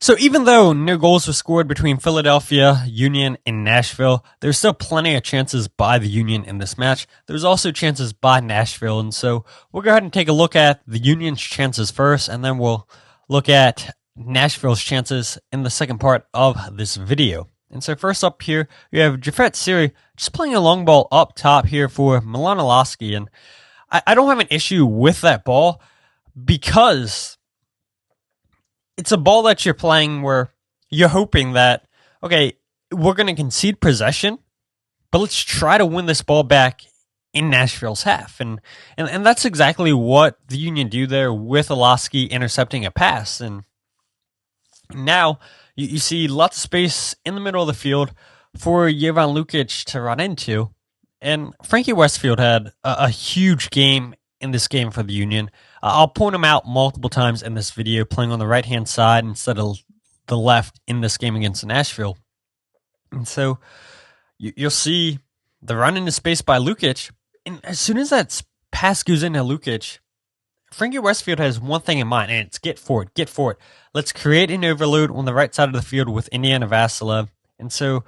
So even though no goals were scored between Philadelphia Union and Nashville, there's still plenty of chances by the Union in this match. There's also chances by Nashville, and so we'll go ahead and take a look at the Union's chances first, and then we'll look at Nashville's chances in the second part of this video. And so first up here, we have Jovan Lukic just playing a long ball up top here for Agustín, and I don't have an issue with that ball because it's a ball that you're playing where you're hoping that, okay, we're going to concede possession, but let's try to win this ball back in Nashville's half. And that's exactly what the Union do there with Agustín intercepting a pass. And now you see lots of space in the middle of the field for Jovan Lukic to run into. And Frankie Westfield had a huge game in this game for the Union. I'll point him out multiple times in this video, playing on the right-hand side instead of the left in this game against Nashville. And so you'll see the run into space by Lukic, and as soon as that pass goes into Lukic, Frankie Westfield has one thing in mind, and it's get forward. Let's create an overload on the right side of the field with Indiana Vassilev. And so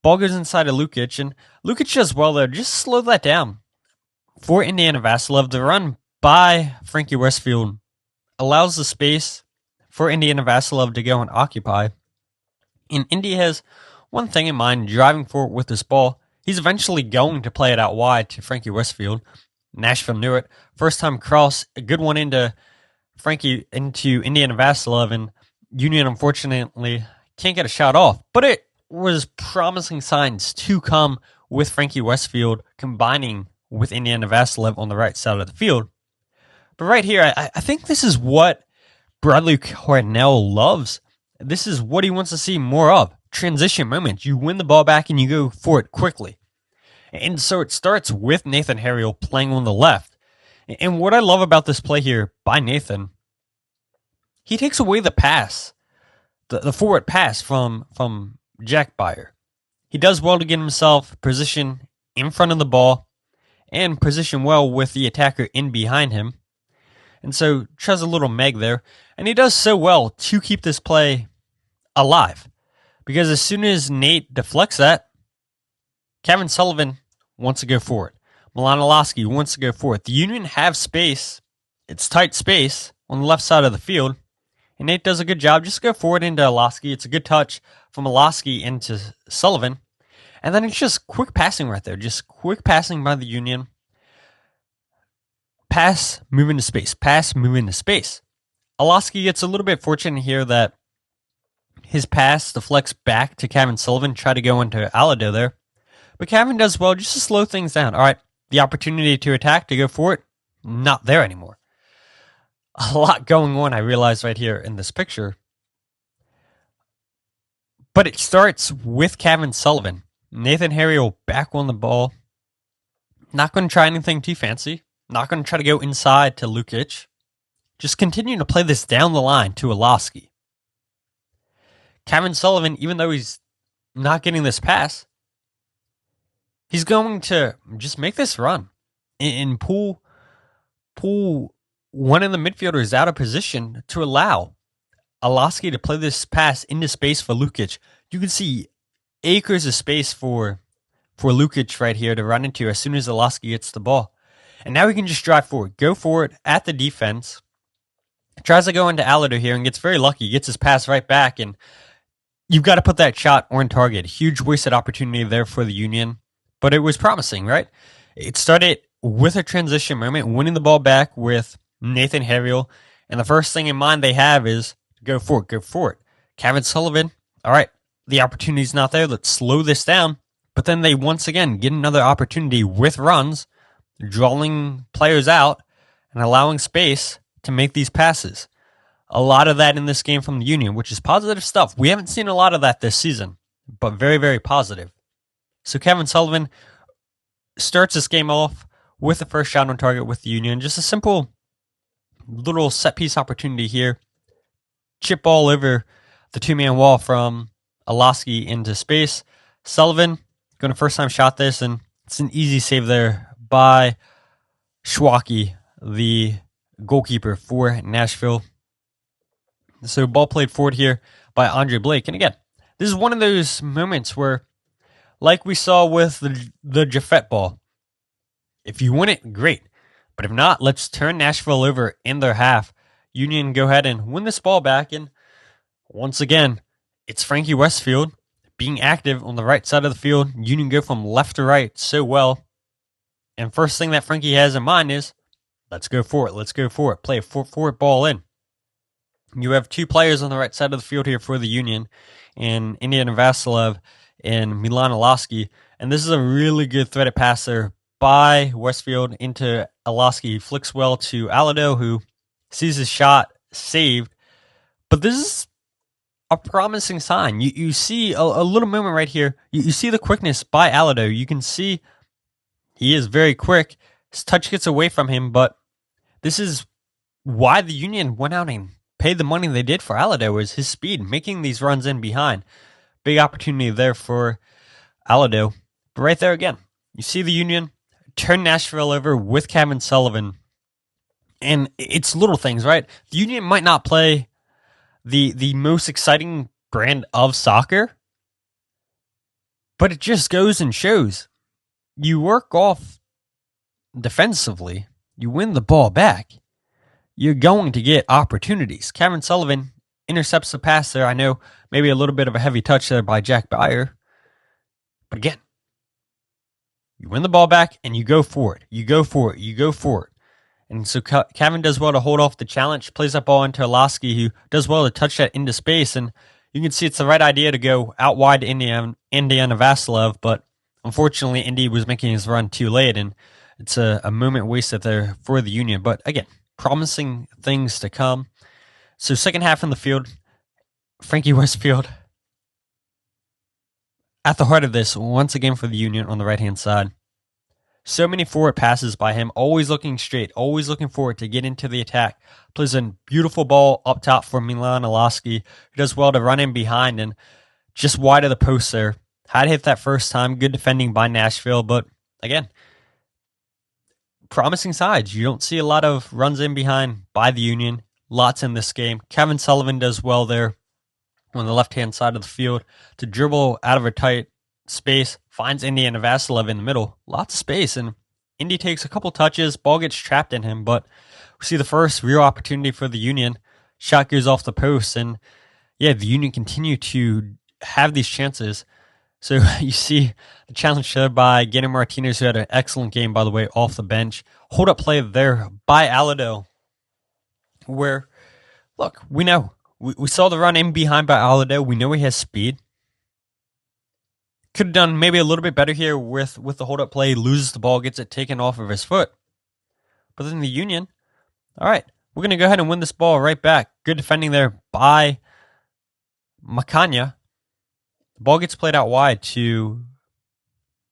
ball goes inside of Lukic, and Lukic does well there. Just slow that down for Indiana Vassilev. The run by Frankie Westfield allows the space for Indiana Vassilev to go and occupy. And Indy has one thing in mind, driving forward with this ball. He's eventually going to play it out wide to Frankie Westfield. Nashville knew it. First time cross, a good one into Indiana Vassilev, and Union unfortunately can't get a shot off. But it was promising signs to come with Frankie Westfield combining with Indiana Vassilev on the right side of the field. But right here, I think this is what Bradley Cornell loves. This is what he wants to see more of. Transition moments. You win the ball back and you go for it quickly. And so it starts with Nathan Harriel playing on the left. And what I love about this play here by Nathan, he takes away the pass, the forward pass from Jack Byer. He does well to get himself positioned in front of the ball and position well with the attacker in behind him. And so tries a little meg there. And he does so well to keep this play alive. Because as soon as Nate deflects that, Kevin Sullivan wants to go for it. Milan Agustín wants to go for it. The Union have space. It's tight space on the left side of the field. And Nate does a good job. Just go forward into Agustín. It's a good touch from Agustín into Sullivan. And then it's just quick passing right there. Just quick passing by the Union. Pass, move into space. Pass, move into space. Agustín gets a little bit fortunate here that his pass deflects back to Kevin Sullivan, try to go into Anello there. But Kevin does well just to slow things down. All right, the opportunity to attack, to go for it, not there anymore. A lot going on, I realize, right here in this picture. But it starts with Kevin Sullivan. Nathan Harriel back on the ball. Not going to try anything too fancy. Not going to try to go inside to Lukic. Just continue to play this down the line to Agustín. Kevin Sullivan, even though he's not getting this pass, he's going to just make this run and pull one of the midfielders out of position to allow Agustín to play this pass into space for Lukic. You can see acres of space for Lukic right here to run into as soon as Agustín gets the ball. And now he can just drive forward, go for it at the defense. Tries to go into Anello here and gets very lucky. Gets his pass right back, and you've got to put that shot on target. Huge wasted opportunity there for the Union, but it was promising, right? It started with a transition moment, winning the ball back with Nathan Harriel, and the first thing in mind they have is go for it. Kevin Sullivan, all right, the opportunity's not there. Let's slow this down. But then they once again get another opportunity with runs, drawing players out and allowing space to make these passes. A lot of that in this game from the Union, which is positive stuff. We haven't seen a lot of that this season, but very, very positive. So Kevin Sullivan starts this game off with the first shot on target with the Union. Just a simple little set-piece opportunity here. Chip ball over the two-man wall from Agustín into space. Sullivan going to first-time shot this, and it's an easy save there by Schwake, the goalkeeper for Nashville. So ball played forward here by Andre Blake. And again, this is one of those moments where, like we saw with the Jaffet ball, if you win it, great. But if not, let's turn Nashville over in their half. Union go ahead and win this ball back. And once again, it's Frankie Westfield being active on the right side of the field. Union go from left to right so well. And first thing that Frankie has in mind is, let's go for it. Let's go for it. Play a forward ball in. You have two players on the right side of the field here for the Union, and Indiana Vassilev and Milan Alaski. And this is a really good threaded passer by Westfield into Alaski. He flicks well to Alado, who sees his shot saved. But this is a promising sign. You see a little moment right here. You see the quickness by Alado. You can see he is very quick. His touch gets away from him, but this is why the Union went out and paid the money they did for Alado, is his speed, making these runs in behind. Big opportunity there for Alado. But right there again, you see the Union turn Nashville over with Kevin Sullivan. And it's little things, right? The Union might not play the most exciting brand of soccer, but it just goes and shows. You work off defensively, you win the ball back, you're going to get opportunities. Kevin Sullivan intercepts the pass there. I know maybe a little bit of a heavy touch there by Jack Byer. But again, you win the ball back and you go for it. You go for it. You go for it. And so Kevin does well to hold off the challenge, plays that ball into Alaski, who does well to touch that into space. And you can see it's the right idea to go out wide to Indiana Vassilev, but unfortunately, Indy was making his run too late, and it's a moment wasted there for the Union. But again, promising things to come. So second half in the field, Frankie Westfield at the heart of this once again for the Union on the right-hand side. So many forward passes by him, always looking straight, always looking forward to get into the attack. Plays a beautiful ball up top for Milan Alaski, who does well to run in behind and just wide of the post there. Had hit that first time, good defending by Nashville, but again, promising sides. You don't see a lot of runs in behind by the Union. Lots in this game. Kevin Sullivan does well there on the left-hand side of the field to dribble out of a tight space, finds Indiana Vassilev in the middle. Lots of space, and Indy takes a couple touches. Ball gets trapped in him, but we see the first real opportunity for the Union. Shot goes off the post, and yeah, the Union continue to have these chances. So you see the challenge there by Guillermo Martinez, who had an excellent game, by the way, off the bench. Hold up play there by Alado, where, look, we know. We saw the run in behind by Alado. We know he has speed. Could have done maybe a little bit better here with the hold up play. Loses the ball, gets it taken off of his foot. But then the Union, all right, we're going to go ahead and win this ball right back. Good defending there by Macania. The ball gets played out wide to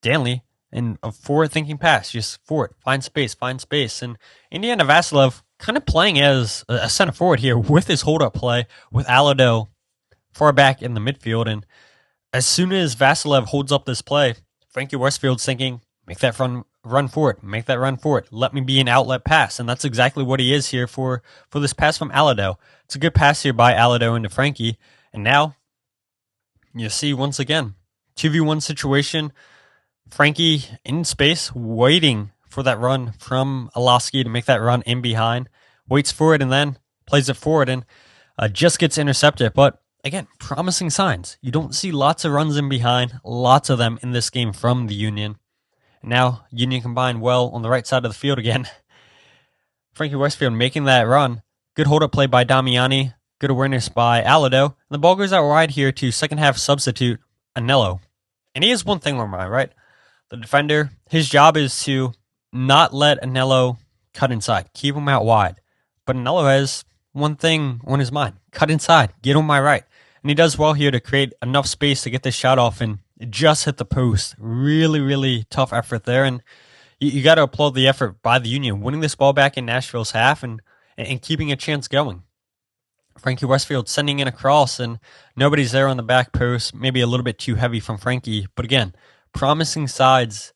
Danley, and a forward-thinking pass, just forward, find space. And Indiana Vassilev kind of playing as a center forward here with his hold-up play, with Alado far back in the midfield. And as soon as Vassilev holds up this play, Frankie Westfield's thinking, make that run forward, make that run forward. Let me be an outlet pass. And that's exactly what he is here for this pass from Alado. It's a good pass here by Alado into Frankie. And now you see, once again, 2v1 situation. Frankie in space, waiting for that run from Alaski to make that run in behind. Waits for it and then plays it forward and just gets intercepted. But again, promising signs. You don't see lots of runs in behind, lots of them in this game from the Union. And now, Union combined well on the right side of the field again. Frankie Westfield making that run. Good hold-up play by Damiani. Good awareness by Alado. And the ball goes out wide here to second half substitute Anello. And he has one thing on mind, right? The defender, his job is to not let Anello cut inside. Keep him out wide. But Anello has one thing on his mind. Cut inside. Get on my right. And he does well here to create enough space to get this shot off and just hit the post. Really, really tough effort there. And you got to applaud the effort by the Union, winning this ball back in Nashville's half and keeping a chance going. Frankie Westfield sending in a cross, and nobody's there on the back post. Maybe a little bit too heavy from Frankie. But again, promising signs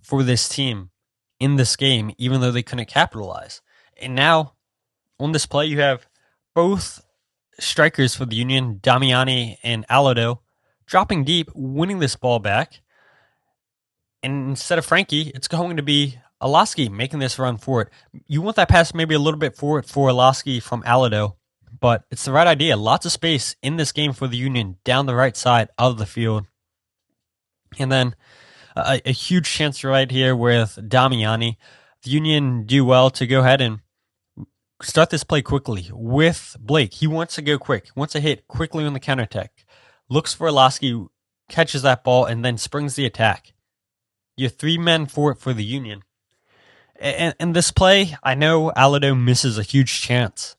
for this team in this game, even though they couldn't capitalize. And now, on this play, you have both strikers for the Union, Damiani and Alado, dropping deep, winning this ball back. And instead of Frankie, it's going to be Alosky making this run forward. You want that pass maybe a little bit forward for Alosky from Alado, but it's the right idea. Lots of space in this game for the Union down the right side of the field. And then a huge chance right here with Damiani. The Union do well to go ahead and start this play quickly with Blake. He wants to go quick, wants to hit quickly on the counterattack. Looks for Alosky, catches that ball, and then springs the attack. You have 3 men for it for the Union. And this play, I know Alado misses a huge chance.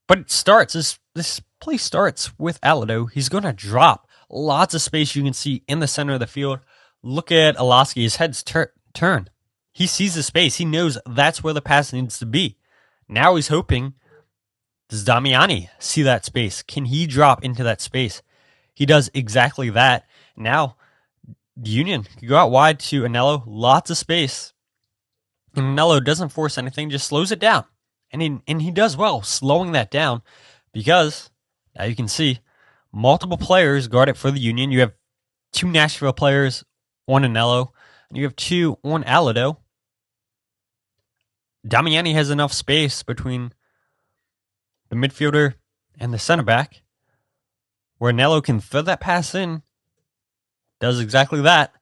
But it starts, this play starts with Alado. He's going to drop. Lots of space you can see in the center of the field. Look at Alosky. His head's turned. He sees the space. He knows that's where the pass needs to be. Now he's hoping, does Damiani see that space? Can he drop into that space? He does exactly that. Now, the Union can go out wide to Anello. Lots of space. And Anello doesn't force anything, just slows it down. And he does well slowing that down because, now you can see, multiple players guard it for the Union. You have 2 Nashville players on Anello, and you have 2 on Alado. Damiani has enough space between the midfielder and the center back where Anello can throw that pass in. Does exactly that,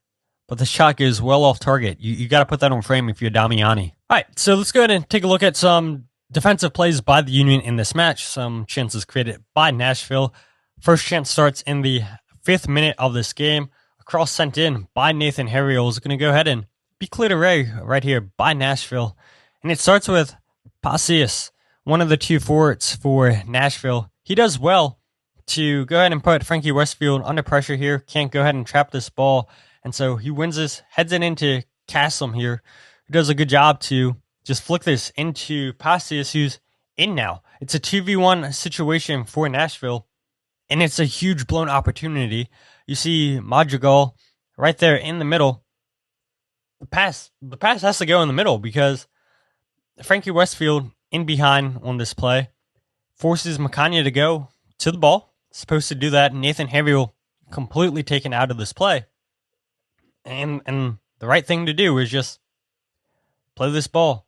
but the shot goes well off target. You got to put that on frame if you're Damiani. All right, so let's go ahead and take a look at some defensive plays by the Union in this match. Some chances created by Nashville. First chance starts in the 5th minute of this game. A cross sent in by Nathan Harriel is going to go ahead and be cleared away right here by Nashville. And it starts with Passius, one of the 2 forwards for Nashville. He does well to go ahead and put Frankie Westfield under pressure here. Can't go ahead and trap this ball. And so he wins this, heads it into Castlem here, who does a good job to just flick this into Passius, who's in now. It's a 2v1 situation for Nashville, and it's a huge blown opportunity. You see Madrigal right there in the middle. The pass has to go in the middle because Frankie Westfield in behind on this play forces Macania to go to the ball. Supposed to do that. Nathan Harriel completely taken out of this play. And the right thing to do is just play this ball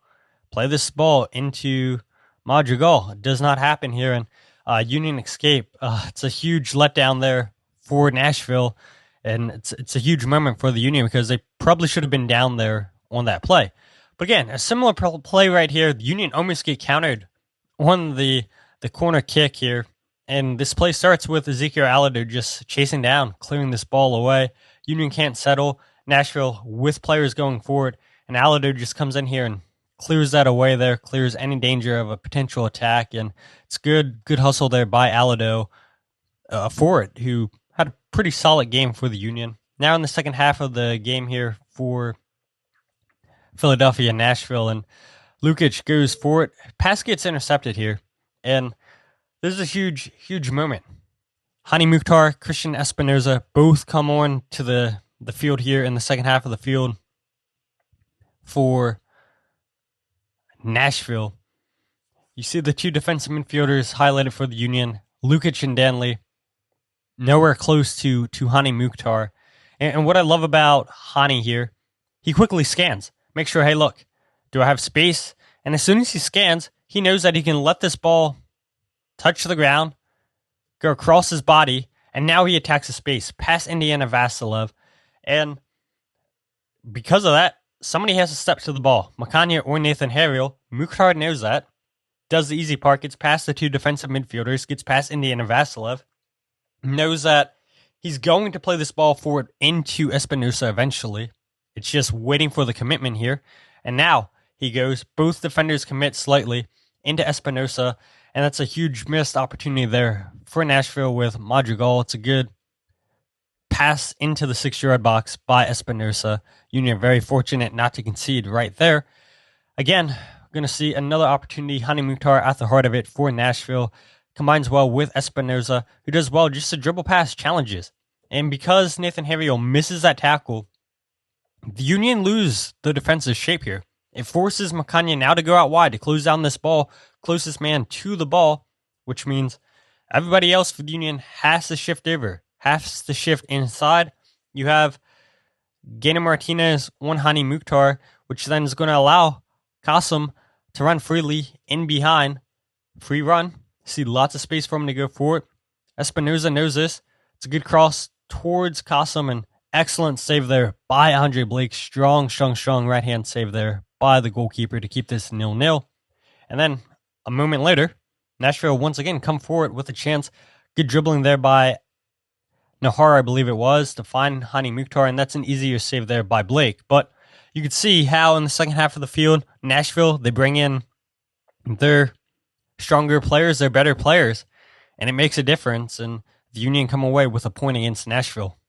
into Madrigal. It does not happen here. And Union escape. It's a huge letdown there for Nashville. And it's a huge moment for the Union because they probably should have been down there on that play. But again, a similar play right here. The Union almost get countered on the corner kick here. And this play starts with Ezekiel Alado just chasing down, clearing this ball away. Union can't settle. Nashville with players going forward. And Alado just comes in here and clears that away there, clears any danger of a potential attack. And it's good hustle there by Alado forward, who had a pretty solid game for the Union. Now in the second half of the game here for Philadelphia and Nashville, and Lukic goes for it. Pass gets intercepted here, and this is a huge moment. Hani Mukhtar, Christian Espinoza both come on to the field here in the second half of the field for Nashville. You see the 2 defensive midfielders highlighted for the Union, Lukic and Danley, nowhere close to Hani Mukhtar. And what I love about Hani here, he quickly scans. Make sure, hey, look, do I have space? And as soon as he scans, he knows that he can let this ball touch the ground, go across his body, and now he attacks the space, past Indiana Vassilev. And because of that, somebody has to step to the ball. Macania or Nathan Harriel. Mukhtar knows that. Does the easy part, gets past the 2 defensive midfielders, gets past Indiana Vassilev. Knows that he's going to play this ball forward into Espinosa eventually. It's just waiting for the commitment here. And now he goes, both defenders commit slightly into Espinosa, and that's a huge missed opportunity there for Nashville with Madrigal. It's a good pass into the 6-yard box by Espinosa. Union very fortunate not to concede right there. Again, we're going to see another opportunity. Hani Mukhtar at the heart of it for Nashville. Combines well with Espinosa, who does well just to dribble past challenges. And because Nathan Harriel misses that tackle, the Union lose the defensive shape here. It forces Macania now to go out wide to close down this ball. Closest man to the ball which means everybody else for the Union has to shift over, has to shift inside. You have Gainer Martinez on Hani Mukhtar, which then is going to allow Qasim to run freely in behind. Free run. See lots of space for him to go forward. Espinoza knows this. It's a good cross towards Qasim, and excellent save there by Andre Blake. Strong right-hand save there by the goalkeeper to keep this 0-0. And then a moment later, Nashville once again come forward with a chance. Good dribbling there by Nahar, I believe it was, to find Hani Mukhtar, and that's an easier save there by Blake. But you could see how in the second half of the field, Nashville, they bring in their stronger players, their better players, and it makes a difference, and the Union come away with a point against Nashville.